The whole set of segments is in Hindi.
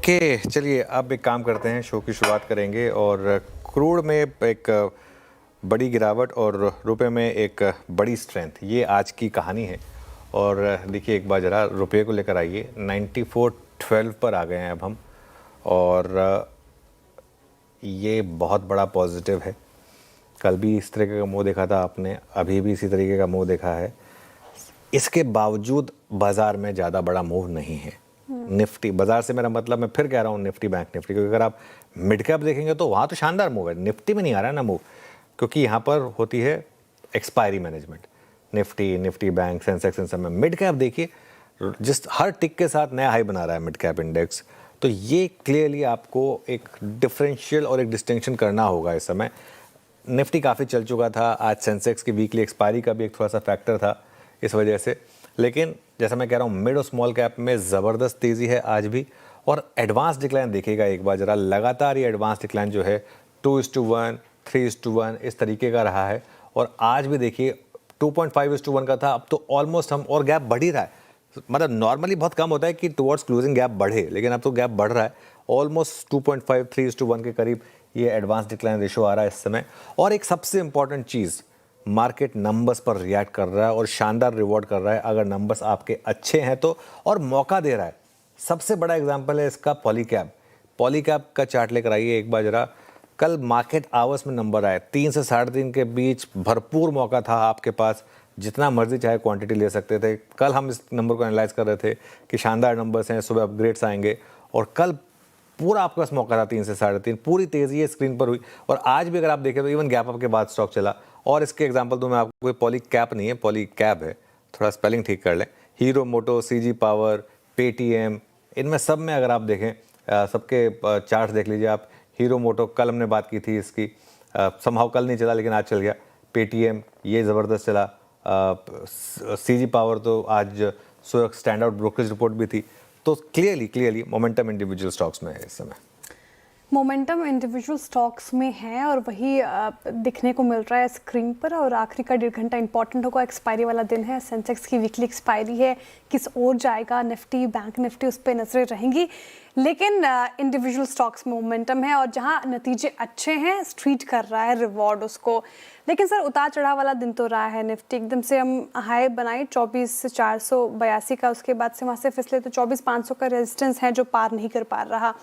ओके, चलिए अब एक काम करते हैं, शो की शुरुआत करेंगे। और क्रूड में एक बड़ी गिरावट और रुपए में एक बड़ी स्ट्रेंथ, ये आज की कहानी है। और देखिए एक बार ज़रा रुपये को लेकर आइए, 94.12 पर आ गए हैं अब हम। और ये बहुत बड़ा पॉजिटिव है। कल भी इस तरीके का मुंह देखा था आपने, अभी भी इसी तरीके का मुंह देखा है। इसके बावजूद बाज़ार में ज़्यादा बड़ा मूव नहीं है। निफ्टी, बाजार से मेरा मतलब, मैं फिर कह रहा हूँ निफ्टी, बैंक निफ्टी, क्योंकि अगर आप मिड कैप देखेंगे तो वहाँ तो शानदार मूव है। निफ्टी में नहीं आ रहा है ना मूव, क्योंकि यहाँ पर होती है expiry management. Nifty bank, Sensex, इन सब में। मिड कैप देखिए, जिस हर टिक के साथ नया हाई बना रहा है मिड कैप इंडेक्स। तो ये क्लियरली आपको एक डिफरेंशियल और एक डिस्टिंक्शन करना होगा इस समय। निफ्टी काफ़ी चल चुका था, आज सेंसेक्स की वीकली एक्सपायरी का भी एक थोड़ा सा फैक्टर था इस वजह से। लेकिन जैसा मैं कह रहा हूँ, मिड और स्मॉल कैप में ज़बरदस्त तेज़ी है आज भी। और एडवांस डिक्लाइन देखिएगा एक बार ज़रा, लगातार ये एडवांस डिक्लाइन जो है 2:1, 3:1 इस तरीके का रहा है। और आज भी देखिए 2.5:1 का था, अब तो ऑलमोस्ट हम, और गैप बढ़ ही रहा है। मतलब नॉर्मली बहुत कम होता है कि टुवर्ड्स क्लोजिंग गैप बढ़े, लेकिन अब तो गैप बढ़ रहा है। ऑलमोस्ट 2.5, 3:1 के करीब ये एडवांस डिक्लाइन रेशो आ रहा है इस समय। और एक सबसे इंपॉर्टेंट चीज़, मार्केट नंबर्स पर रिएक्ट कर रहा है और शानदार रिवॉर्ड कर रहा है अगर नंबर्स आपके अच्छे हैं तो, और मौका दे रहा है। सबसे बड़ा एग्जांपल है इसका पॉलीकैब का चार्ट लेकर आइए एक बार जरा। कल मार्केट आवर्स में नंबर आए 3 से 3:30 के बीच, भरपूर मौका था आपके पास, जितना मर्जी चाहे क्वांटिटी ले सकते थे। कल हम इस नंबर को एनालाइज कर रहे थे कि शानदार नंबर्स हैं, सुबह अपग्रेड्स आएंगे। और कल पूरा आपके पास मौका था 3 से 3:30, पूरी तेज़ी ये स्क्रीन पर हुई। और आज भी अगर आप देखें तो इवन गैप अप के बाद स्टॉक चला। और इसके एग्जांपल तो मैं आपको, कोई पॉलीकैप नहीं है, पॉलीकैब है, थोड़ा स्पेलिंग ठीक कर लें। हीरो मोटो, सीजी पावर, पेटीएम, इनमें सब में अगर आप देखें, सबके चार्ट्स देख लीजिए आप। हीरो मोटो कल हमने बात की थी इसकी, समहाउ कल नहीं चला लेकिन आज चल गया। पेटीएम ये ज़बरदस्त चला। सीजी पावर तो आज स्टैंड आउट ब्रोकरेज रिपोर्ट भी थी। तो क्लियरली मोमेंटम इंडिविजुअल स्टॉक्स में है इस समय। मोमेंटम इंडिविजुअल स्टॉक्स में है और वही दिखने को मिल रहा है स्क्रीन पर। और आखिरी का 1.5 घंटा इंपॉर्टेंट होगा, एक्सपायरी वाला दिन है, सेंसेक्स की वीकली एक्सपायरी है, किस ओर जाएगा निफ्टी, बैंक निफ्टी, उस पर नजरें रहेंगी। लेकिन इंडिविजुअल स्टॉक्स में मोमेंटम है और जहां नतीजे अच्छे हैं, स्ट्रीट कर रहा है रिवॉर्ड उसको। लेकिन सर उतार चढ़ाव वाला दिन तो रहा है। निफ्टी एकदम से हम हाई बनाई 24,482 का, उसके बाद से वहाँ से फिसले तो 24,500 का रेजिस्टेंस है जो पार नहीं कर पा रहा।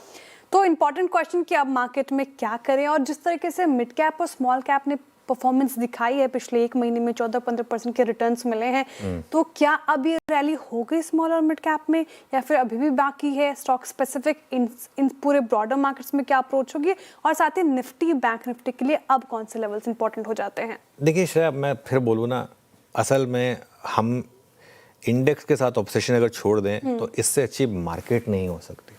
तो इम्पॉर्टेंट क्वेश्चन कि अब मार्केट में क्या करें। और जिस तरीके से मिड कैप और स्मॉल कैप ने परफॉर्मेंस दिखाई है पिछले एक महीने में, 14-15% के रिटर्न्स मिले हैं, तो क्या अब ये रैली हो गई स्मॉल और मिड कैप में, या फिर अभी भी बाकी है? स्टॉक स्पेसिफिक इन पूरे ब्रॉडर मार्केट्स में क्या अप्रोच होगी, और साथ ही निफ्टी, बैंक निफ्टी के लिए अब कौन से लेवल्स इंपॉर्टेंट हो जाते हैं? देखिए श्रेया, मैं फिर बोलूँ ना, असल में हम इंडेक्स के साथ ऑब्सेशन अगर छोड़ दें तो इससे अच्छी मार्केट नहीं हो सकती।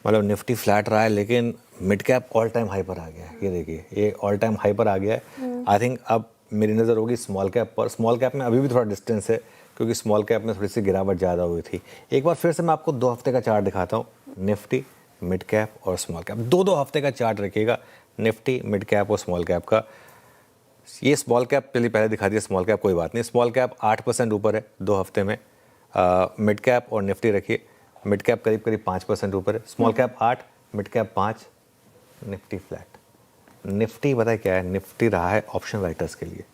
मतलब निफ्टी फ्लैट रहा है लेकिन mid cap all time high पर आ गया है। ये देखिए, ये ऑल टाइम हाई पर आ गया है। आई थिंक अब मेरी नज़र होगी स्मॉल कैप पर। स्मॉल कैप में अभी भी थोड़ा डिस्टेंस है, क्योंकि स्मॉल कैप में थोड़ी सी गिरावट ज़्यादा हुई थी। एक बार फिर से मैं आपको 2 हफ्ते का चार्ट दिखाता हूँ, निफ्टी, मिड कैप और स्मॉल कैप। 2-2 हफ्ते का चार्ट रखिएगा, निफ्टी, मिड कैप और स्मॉल कैप का। ये स्मॉल कैप पहले दिखा दिया, स्मॉल कैप कोई बात नहीं। स्मॉल कैप 8% ऊपर है 2 हफ्ते में। मिड कैप और निफ्टी रखिए, मिड कैप करीब 5% ऊपर है, small cap 8, mid cap 5, Nifty flat. Nifty पता है क्या है, निफ्टी रहा है ऑप्शन राइटर्स के लिए,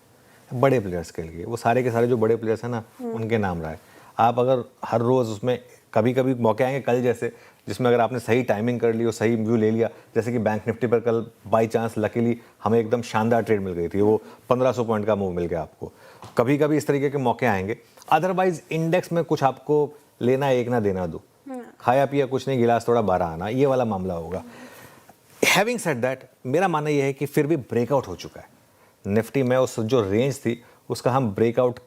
बड़े प्लेयर्स के लिए। वो सारे के सारे जो बड़े प्लेयर्स हैं ना, उनके नाम रहा है। आप अगर हर रोज़ उसमें, कभी कभी मौके आएंगे कल जैसे, जिसमें अगर आपने सही टाइमिंग कर ली और सही व्यू ले लिया, जैसे कि बैंक निफ्टी पर कल बाई चांस लकीली हमें एकदम शानदार ट्रेड मिल गई थी, वो 1500 पॉइंट का मूव मिल गया आपको। कभी कभी इस तरीके के मौके आएंगे। अदरवाइज इंडेक्स में कुछ आपको लेना एक ना देना दो, खाया पिया कुछ नहीं, गिलास थोड़ा 12 आना, ये वाला मामला होगा। हैविंग सेड दैट, मेरा मानना यह है कि फिर भी ब्रेकआउट हो चुका है निफ्टी में। उस जो रेंज थी उसका हम ब्रेकआउट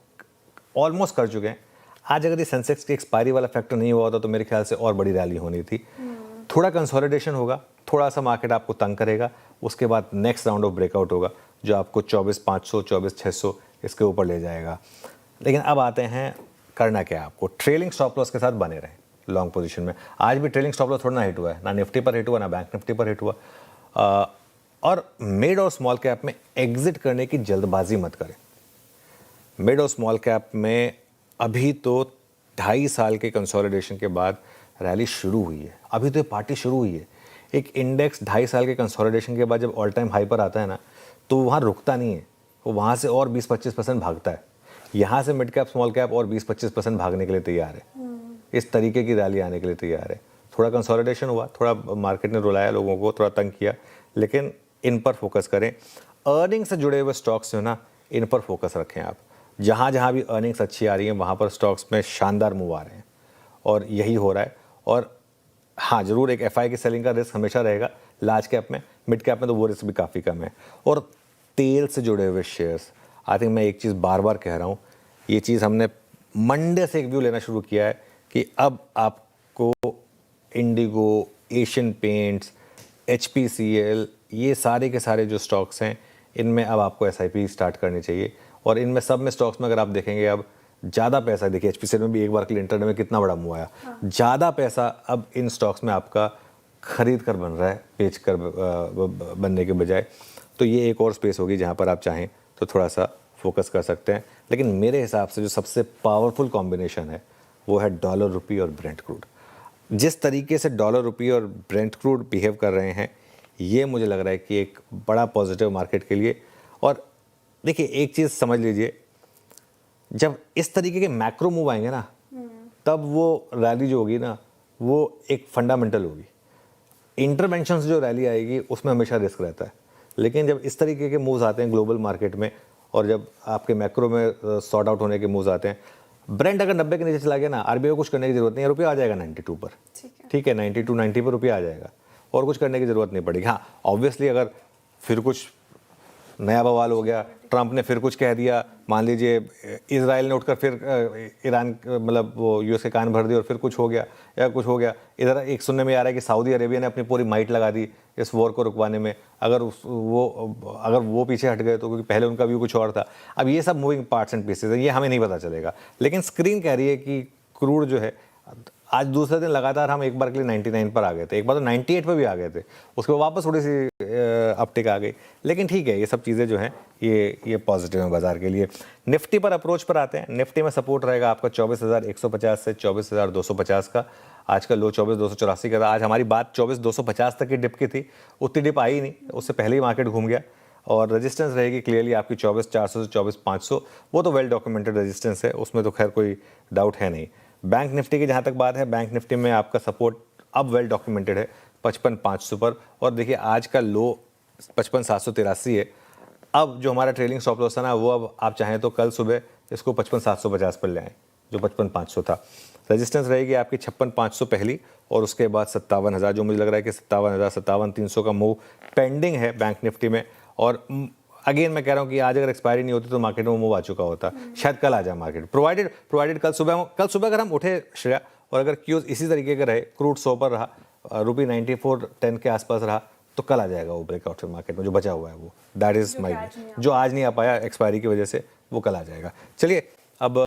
ऑलमोस्ट कर चुके हैं। आज अगर ये सेंसेक्स की एक्सपायरी वाला फैक्टर नहीं हुआ होता तो मेरे ख्याल से और बड़ी रैली होनी थी। थोड़ा कंसोलिडेशन होगा, थोड़ा सा मार्केट आपको तंग करेगा, उसके बाद नेक्स्ट राउंड ऑफ ब्रेकआउट होगा जो आपको 24,500, 24,600 इसके ऊपर ले जाएगा। लेकिन अब आते हैं, करना क्या है आपको, ट्रेलिंग स्टॉप लॉस के साथ बने रहें लॉन्ग पोजीशन में। आज भी ट्रेलिंग स्टॉप लॉस थोड़ा ना हिट हुआ है, ना निफ्टी पर हिट हुआ, ना बैंक निफ्टी पर हिट हुआ। और मिड और स्मॉल कैप में एग्जिट करने की जल्दबाजी मत करें। मिड और स्मॉल कैप में अभी तो 2.5 साल के कंसोलिडेशन के बाद रैली शुरू हुई है, अभी तो ये पार्टी शुरू हुई है। एक इंडेक्स 2.5 साल के कंसोलिडेशन के बाद जब ऑल टाइम हाई पर आता है ना, तो वहाँ रुकता नहीं है, वो वहाँ से और 20-25% भागता है। यहाँ से मिड कैप स्मॉल कैप और 20-25% भागने के लिए तैयार है। इस तरीके की रैली आने के लिए तैयार है। थोड़ा कंसोलिडेशन हुआ, थोड़ा मार्केट ने रुलाया लोगों को, थोड़ा तंग किया, लेकिन इन पर फोकस करें। अर्निंग से जुड़े हुए स्टॉक्स जो ना, इन पर फोकस रखें आप। जहाँ जहाँ भी अर्निंग्स अच्छी आ रही हैं वहाँ पर स्टॉक्स में शानदार मूव आ रहे हैं, और यही हो रहा है। और हाँ, ज़रूर एक एफआई की सेलिंग का रिस्क हमेशा रहेगा लार्ज कैप में, मिड कैप में तो वो रिस्क भी काफ़ी कम है। और तेल से जुड़े हुए शेयर्स, आई थिंक मैं एक चीज़ बार बार कह रहा हूँ, ये चीज़ हमने मंडे से एक व्यू लेना शुरू किया है कि अब आपको इंडिगो, एशियन पेंट्स, HPCL, ये सारे के सारे जो स्टॉक्स हैं, इनमें अब आपको SIP स्टार्ट करनी चाहिए। और इनमें सब में स्टॉक्स में अगर आप देखेंगे अब ज़्यादा पैसा, देखिए HPCL में भी एक बार के लिए इंटरडे में कितना बड़ा मूव आया, ज़्यादा पैसा अब इन स्टॉक्स में आपका खरीद कर बन रहा है, बेच कर बनने के बजाय। तो ये एक और स्पेस होगी जहाँ पर आप चाहें तो थोड़ा सा फोकस कर सकते हैं। लेकिन मेरे हिसाब से जो सबसे पावरफुल कॉम्बिनेशन है वो है डॉलर रुपी और ब्रेंट क्रूड। जिस तरीके से डॉलर रुपी और ब्रेंट क्रूड बिहेव कर रहे हैं, ये मुझे लग रहा है कि एक बड़ा पॉजिटिव मार्केट के लिए। और देखिए एक चीज़ समझ लीजिए, जब इस तरीके के मैक्रो मूव आएंगे ना, तब वो रैली जो होगी ना, वो एक फंडामेंटल होगी। इंटरवेंशन से जो रैली आएगी उसमें हमेशा रिस्क रहता है, लेकिन जब इस तरीके के मूव्स आते हैं ग्लोबल मार्केट में, और जब आपके मैक्रो में सॉर्ट आउट होने के मूव्स आते हैं, ब्रेंट अगर 90 के नीचे चला गया ना, आरबीआई को कुछ करने की जरूरत नहीं है, रुपया आ जाएगा 92 पर। ठीक है, 92, 90 पर रुपया आ जाएगा और कुछ करने की जरूरत नहीं पड़ेगी। हाँ, ऑब्वियसली अगर फिर कुछ नया बवाल हो गया, ट्रंप ने फिर कुछ कह दिया, मान लीजिए इजराइल ने उठकर फिर ईरान मतलब वो यूएस के कान भर दिए और फिर कुछ हो गया या कुछ हो गया। इधर एक सुनने में आ रहा है कि सऊदी अरेबिया ने अपनी पूरी माइट लगा दी इस वॉर को रुकवाने में, अगर वो पीछे हट गए तो, क्योंकि पहले उनका व्यू कुछ और था। अब ये सब मूविंग पार्ट्स एंड पीसेस है, ये हमें नहीं पता चलेगा, लेकिन स्क्रीन कह रही है कि क्रूड जो है, आज दूसरे दिन लगातार हम एक बार के लिए 99 पर आ गए थे, एक बार तो 98 पर भी आ गए थे, उसके बाद वापस थोड़ी सी अपटिक आ गई। लेकिन ठीक है, ये सब चीज़ें जो हैं ये पॉजिटिव हैं बाजार के लिए। निफ्टी पर अप्रोच पर आते हैं। निफ्टी में सपोर्ट रहेगा आपका 24,150 से 24,250 का। आज का लो 24,284 का था। आज हमारी बात 24,250 तक की डिप की थी, उतनी डिप आई नहीं, उससे पहले ही मार्केट घूम गया। और रेजिस्टेंस रहेगी क्लियरली आपकी 24,400 से 24,500, वो तो वेल डॉक्यूमेंटेड रेजिस्टेंस है, उसमें तो खैर कोई डाउट है नहीं। बैंक निफ्टी की जहाँ तक बात है, बैंक निफ्टी में आपका सपोर्ट अब वेल डॉक्यूमेंटेड है 55,500 पर। और देखिए आज का लो 55,783 है। अब जो हमारा ट्रेलिंग स्टॉप लॉस था ना, वो अब आप चाहें तो कल सुबह इसको 55,750 पर ले आएँ, जो 55,500 था। रेजिस्टेंस रहेगी आपकी 56,500 पहली, और उसके बाद 57,000, जो मुझे लग रहा है कि 57,000, 57,300 का मूव पेंडिंग है बैंक निफ्टी में। और अगेन मैं कह रहा हूँ कि आज अगर एक्सपायरी नहीं होती तो मार्केट में मूव आ चुका होता, शायद कल आ जाए मार्केट, प्रोवाइडेड कल सुबह अगर हम उठे श्रेया, और अगर क्यूज इसी तरीके का रहे, क्रूड 100 पर रहा, रुपी 94.10 के आसपास रहा, तो कल आ जाएगा वो ब्रेकआउट फिर मार्केट में, जो बचा हुआ है वो, दैट इज माई, जो आज नहीं आ पाया एक्सपायरी की वजह से, वो कल आ जाएगा। चलिए अब